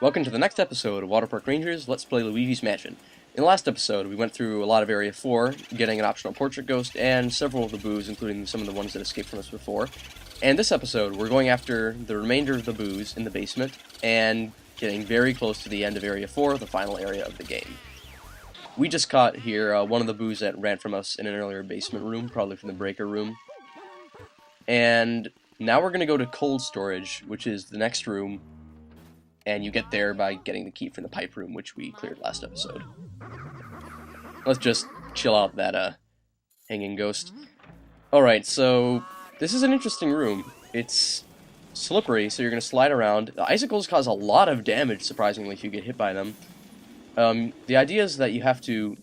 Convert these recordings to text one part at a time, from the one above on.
Welcome to the next episode of WaterparkRangers Let's Play Luigi's Mansion. In the last episode, we went through a lot of Area 4, getting an optional Portrait Ghost, and several of the boos, including some of the ones that escaped from us before. And this episode, we're going after the remainder of the boos in the basement, and getting very close to the end of Area 4, the final area of the game. We just caught here one of the boos that ran from us in an earlier basement room, probably from the breaker room. And now we're going to go to cold storage, which is the next room. And you get there by getting the key from the pipe room, which we cleared last episode. Let's just chill out that hanging ghost. Alright, so this is an interesting room. It's slippery, so you're going to slide around. The icicles cause a lot of damage, surprisingly, if you get hit by them. The idea is that you have to...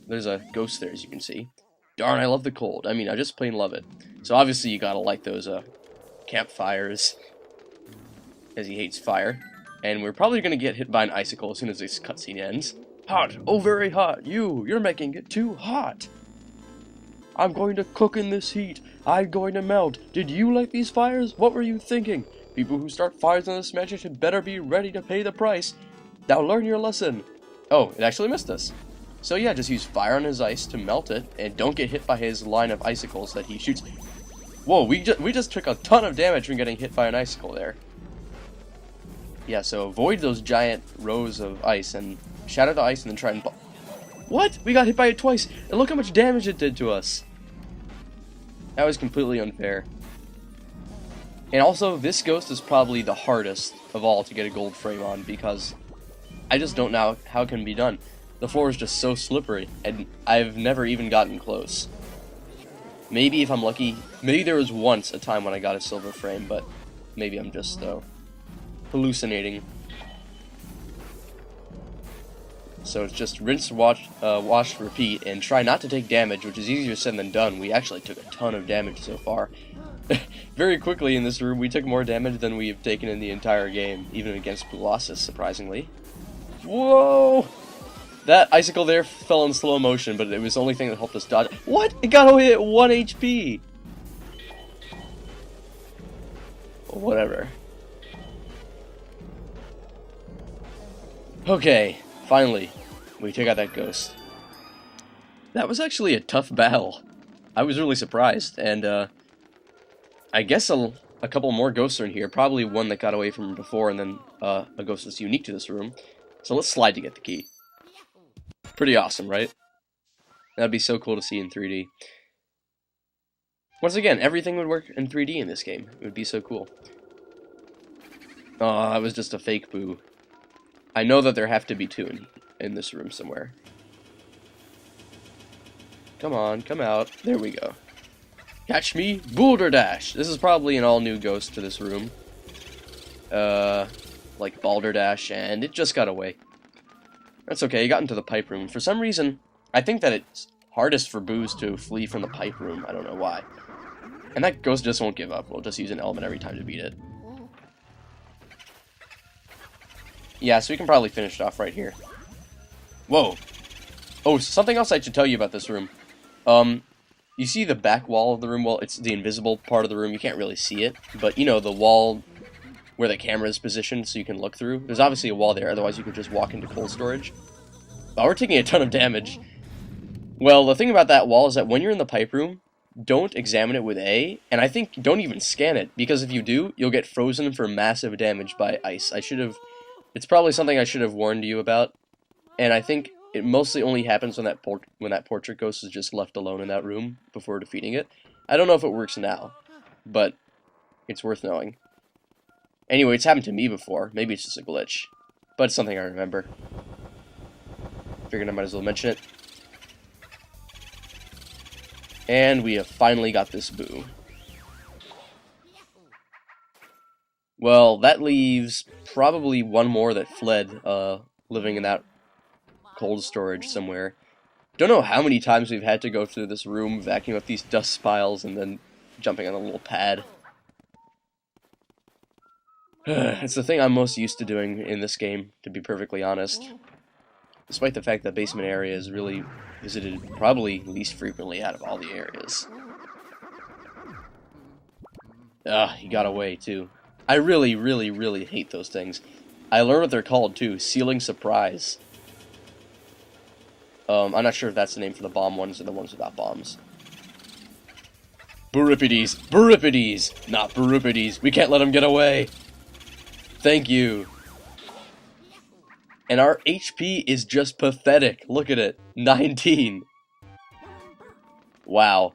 There's a ghost there, as you can see. Darn, I love the cold. I mean, I just plain love it. So obviously you gotta light those campfires, as he hates fire. And we're probably going to get hit by an icicle as soon as this cutscene ends. Hot! Oh, very hot! You're making it too hot! I'm going to cook in this heat! I'm going to melt! Did you light these fires? What were you thinking? People who start fires in this mansion should better be ready to pay the price. Now learn your lesson! Oh, it actually missed us. So yeah, just use fire on his ice to melt it, and don't get hit by his line of icicles that he shoots. Whoa, we just took a ton of damage from getting hit by an icicle there. Yeah, so avoid those giant rows of ice and shatter the ice and then try and... What? We got hit by it twice, and look how much damage it did to us. That was completely unfair. And also, this ghost is probably the hardest of all to get a gold frame on, because I just don't know how it can be done. The floor is just so slippery, and I've never even gotten close. Maybe if I'm lucky, maybe there was once a time when I got a silver frame, but maybe I'm just, hallucinating. So it's just rinse, wash, repeat, and try not to take damage, which is easier said than done. We actually took a ton of damage so far. Very quickly in this room, we took more damage than we've taken in the entire game, even against Colossus, surprisingly. Whoa! That icicle there fell in slow motion, but it was the only thing that helped us dodge. What? It got away at 1 HP! Whatever. Okay, finally, we took out that ghost. That was actually a tough battle. I was really surprised, and I guess a couple more ghosts are in here. Probably one that got away from before, and then a ghost that's unique to this room. So let's slide to get the key. Pretty awesome, right? That'd be so cool to see in 3D. Once again, everything would work in 3D in this game. It would be so cool. Oh, that was just a fake boo. I know that there have to be two in this room somewhere. Come on, come out. There we go. Catch me, Boulder Dash! This is probably an all-new ghost to this room. Like Balderdash, and it just got away. That's okay, it got into the pipe room. For some reason, I think that it's hardest for boos to flee from the pipe room. I don't know why. And that ghost just won't give up. We'll just use an element every time to beat it. Yeah, so we can probably finish it off right here. Whoa. Oh, something else I should tell you about this room. You see the back wall of the room? Well, it's the invisible part of the room. You can't really see it. But, you know, the wall where the camera is positioned so you can look through. There's obviously a wall there, otherwise you could just walk into cold storage. Wow, we're taking a ton of damage. Well, the thing about that wall is that when you're in the pipe room, don't examine it with A, and I think don't even scan it, because if you do, you'll get frozen for massive damage by ice. It's probably something I should have warned you about, and I think it mostly only happens when that portrait ghost is just left alone in that room before defeating it. I don't know if it works now, but it's worth knowing. Anyway, it's happened to me before. Maybe it's just a glitch, but it's something I remember. Figured I might as well mention it. And we have finally got this boo. Well, that leaves probably one more that fled, living in that cold storage somewhere. Don't know how many times we've had to go through this room, vacuum up these dust piles, and then jumping on a little pad. It's the thing I'm most used to doing in this game, to be perfectly honest. Despite the fact that basement area is really visited probably least frequently out of all the areas. He got away, too. I really, really, really hate those things. I learned what they're called, too. Ceiling Surprise. I'm not sure if that's the name for the bomb ones or the ones without bombs. Buripides! Buripides! Not Buripides! We can't let him get away! Thank you! And our HP is just pathetic. Look at it. 19. Wow.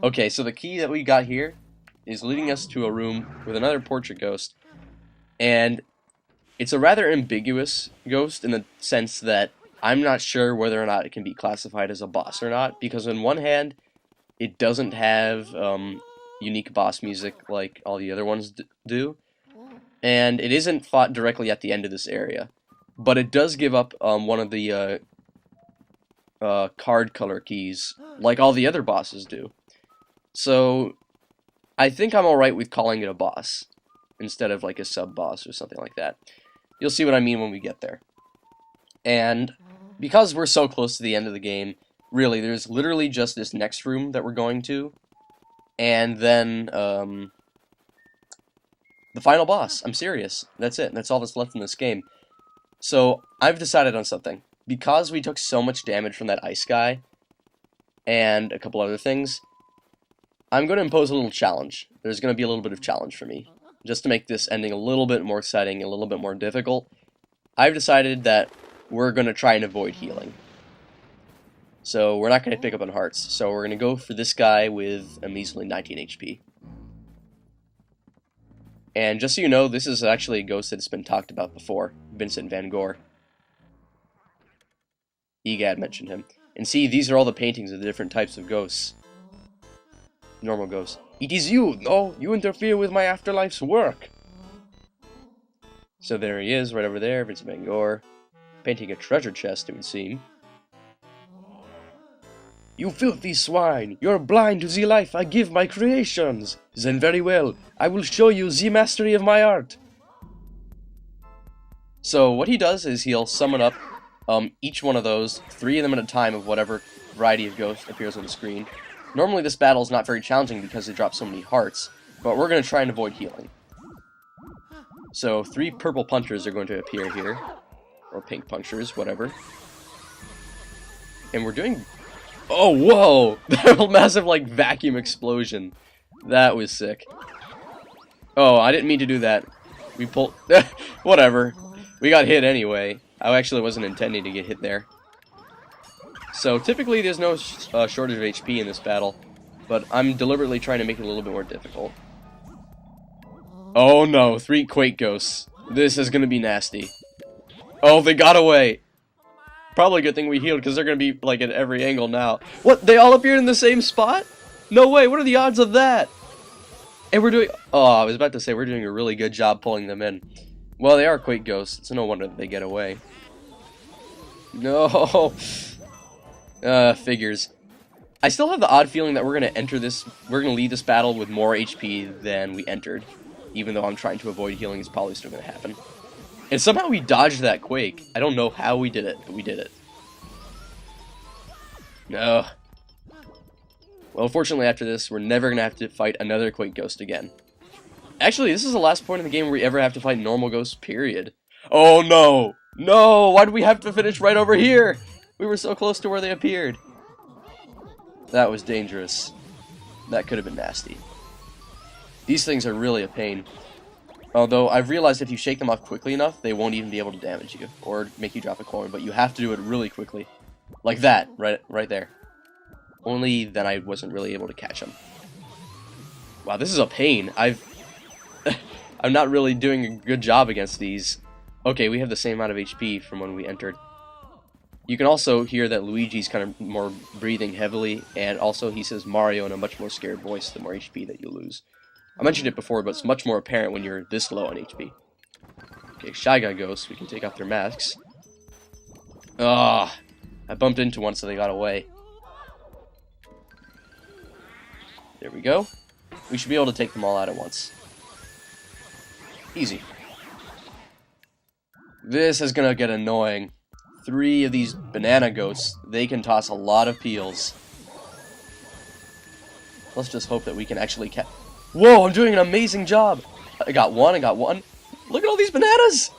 Okay, so the key that we got here is leading us to a room with another portrait ghost. And it's a rather ambiguous ghost in the sense that I'm not sure whether or not it can be classified as a boss or not. Because on one hand, it doesn't have unique boss music like all the other ones do. And it isn't fought directly at the end of this area. But it does give up one of the card color keys, like all the other bosses do. So, I think I'm alright with calling it a boss, instead of like a sub-boss or something like that. You'll see what I mean when we get there. And, because we're so close to the end of the game, really, there's literally just this next room that we're going to, and then, the final boss. I'm serious. That's it. That's all that's left in this game. So, I've decided on something. Because we took so much damage from that ice guy, and a couple other things, I'm going to impose a little challenge. There's going to be a little bit of challenge for me. Just to make this ending a little bit more exciting, a little bit more difficult, I've decided that we're going to try and avoid healing. So, we're not going to pick up on hearts. So, we're going to go for this guy with a measly 19 HP. And just so you know, this is actually a ghost that's been talked about before. Vincent Van Gogh. Gadd mentioned him. And see, these are all the paintings of the different types of ghosts. Normal ghosts. It is you! No! You interfere with my afterlife's work! So there he is, right over there, Vincent Van Gogh. Painting a treasure chest, it would seem. You filthy swine! You're blind to the life I give my creations! Then very well, I will show you the mastery of my art! So what he does is he'll summon up each one of those, 3 of them at a time of whatever variety of ghost appears on the screen. Normally this battle is not very challenging because they drop so many hearts, but we're going to try and avoid healing. So 3 purple punchers are going to appear here, or pink punchers, whatever. And we're doing... Oh, whoa! That massive, like, vacuum explosion. That was sick. Oh, I didn't mean to do that. We pulled... Whatever. We got hit anyway. I actually wasn't intending to get hit there. So, typically there's no shortage of HP in this battle, but I'm deliberately trying to make it a little bit more difficult. Oh no, 3 Quake Ghosts. This is gonna be nasty. Oh, they got away! Probably a good thing we healed, because they're gonna be, like, at every angle now. What? They all appeared in the same spot? No way, what are the odds of that? And we're doing... Oh, I was about to say, we're doing a really good job pulling them in. Well, they are Quake Ghosts. It's no wonder that they get away. No! Figures. I still have the odd feeling that we're gonna enter this... We're gonna leave this battle with more HP than we entered. Even though I'm trying to avoid healing, it's probably still gonna happen. And somehow we dodged that quake. I don't know how we did it, but we did it. No. Well, unfortunately after this, we're never gonna have to fight another Quake Ghost again. Actually, this is the last point in the game where we ever have to fight normal ghosts, period. Oh no! No! Why did we have to finish right over here? We were so close to where they appeared. That was dangerous. That could have been nasty. These things are really a pain. Although, I've realized if you shake them off quickly enough, they won't even be able to damage you, or make you drop a coin, but you have to do it really quickly. Like that, right there. Only then I wasn't really able to catch them. Wow, this is a pain. I'm not really doing a good job against these. Okay, we have the same amount of HP from when we entered. You can also hear that Luigi's kind of more breathing heavily, and also he says Mario in a much more scared voice the more HP that you lose. I mentioned it before, but it's much more apparent when you're this low on HP. Okay, Shy Guy Ghosts, we can take off their masks. Ah, I bumped into one so they got away. There we go. We should be able to take them all out at once. Easy. This is gonna get annoying. 3 of these banana ghosts, they can toss a lot of peels. Let's just hope that we can actually catch... Whoa, I'm doing an amazing job! I got one. Look at all these bananas!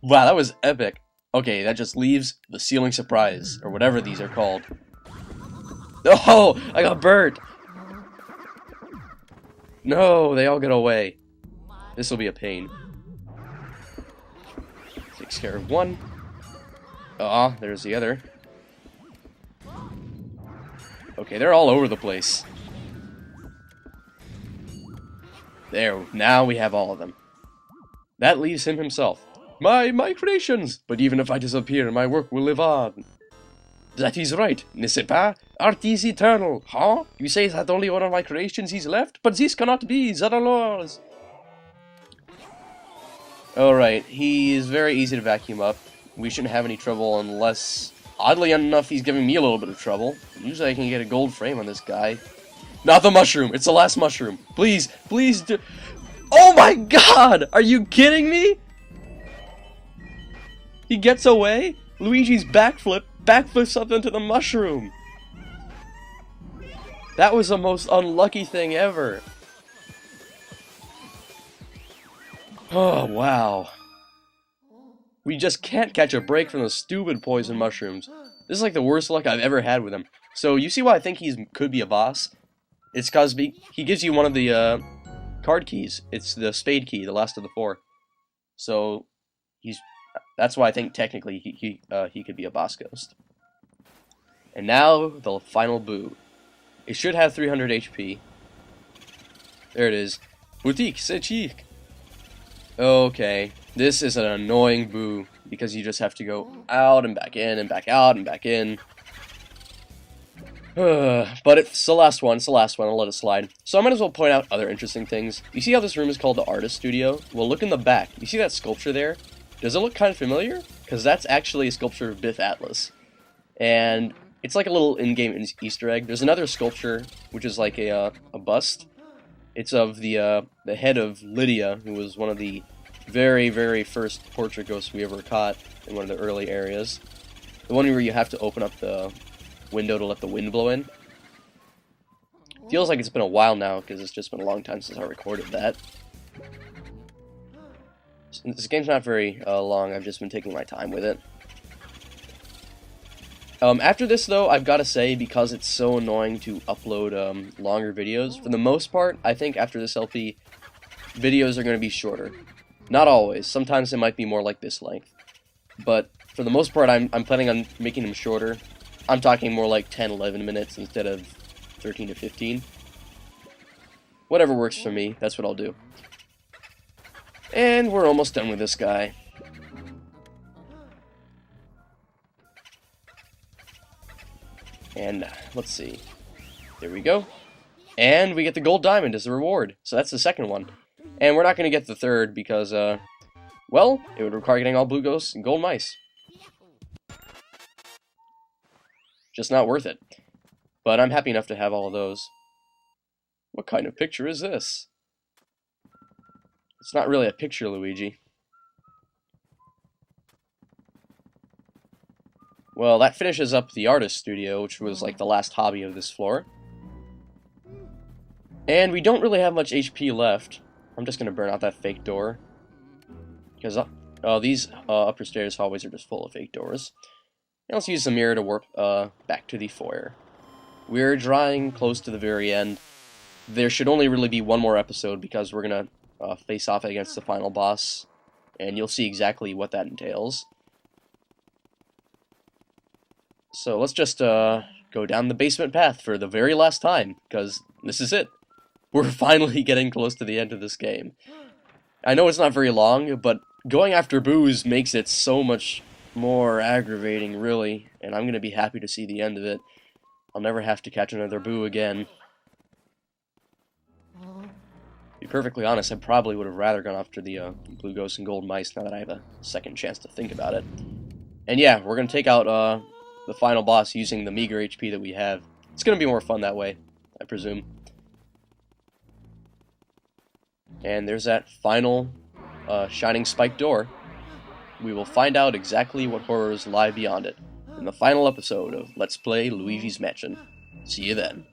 Wow, that was epic. Okay, that just leaves the ceiling surprise, or whatever these are called. Oh, I got burnt! No, they all get away. This will be a pain. Takes care of one. Ah, there's the other. Okay, they're all over the place. There, now we have all of them. That leaves him himself. My creations! But even if I disappear, my work will live on. That is right, n'est-ce pas? Art is eternal, huh? You say that only one of my creations is left? But this cannot be, that are laws. Alright, he is very easy to vacuum up. We shouldn't have any trouble unless... Oddly enough, he's giving me a little bit of trouble. Usually I can get a gold frame on this guy. Not the mushroom! It's the last mushroom! Please, please do... Oh my god! Are you kidding me? He gets away? Luigi's backflips up into the mushroom! That was the most unlucky thing ever. Oh, wow. We just can't catch a break from those stupid poison mushrooms. This is like the worst luck I've ever had with him. So, you see why I think he could be a boss? It's because he gives you one of the card keys. It's the spade key, the last of the four. So, that's why I think technically he could be a boss ghost. And now, the final boo. It should have 300 HP. There it is. Boutique, c'est chic. Okay, this is an annoying boo, because you just have to go out and back in, and back out and back in. But it's the last one, I'll let it slide. So I might as well point out other interesting things. You see how this room is called the Artist Studio? Well, look in the back. You see that sculpture there? Does it look kind of familiar? Because that's actually a sculpture of Biff Atlas. And it's like a little in-game Easter egg. There's another sculpture, which is like a bust. It's of the head of Lydia, who was one of the very, very first portrait ghosts we ever caught in one of the early areas. The one where you have to open up the window to let the wind blow in. Feels like it's been a while now, because it's just been a long time since I recorded that. This game's not very long, I've just been taking my time with it. After this, though, I've got to say, because it's so annoying to upload longer videos, for the most part, I think after this LP, videos are going to be shorter. Not always. Sometimes it might be more like this length. But for the most part, I'm planning on making them shorter. I'm talking more like 10, 11 minutes instead of 13 to 15. Whatever works for me, that's what I'll do. And we're almost done with this guy. And let's see. There we go. And we get the gold diamond as a reward. So that's the second one. And we're not going to get the third because, well, it would require getting all blue ghosts and gold mice. Just not worth it. But I'm happy enough to have all of those. What kind of picture is this? It's not really a picture, Luigi. Well, that finishes up the Artist Studio, which was like the last hobby of this floor. And we don't really have much HP left. I'm just going to burn out that fake door. Because these upper stairs hallways are just full of fake doors. And let's use the mirror to warp back to the foyer. We're drawing close to the very end. There should only really be one more episode because we're going to face off against the final boss. And you'll see exactly what that entails. So let's just go down the basement path for the very last time, because this is it. We're finally getting close to the end of this game. I know it's not very long, but going after boos makes it so much more aggravating, really, and I'm going to be happy to see the end of it. I'll never have to catch another boo again. To be perfectly honest, I probably would have rather gone after the blue ghosts and gold mice now that I have a second chance to think about it. And yeah, we're going to take out the final boss using the meager HP that we have. It's going to be more fun that way, I presume. And there's that final shining spiked door. We will find out exactly what horrors lie beyond it in the final episode of Let's Play Luigi's Mansion. See you then.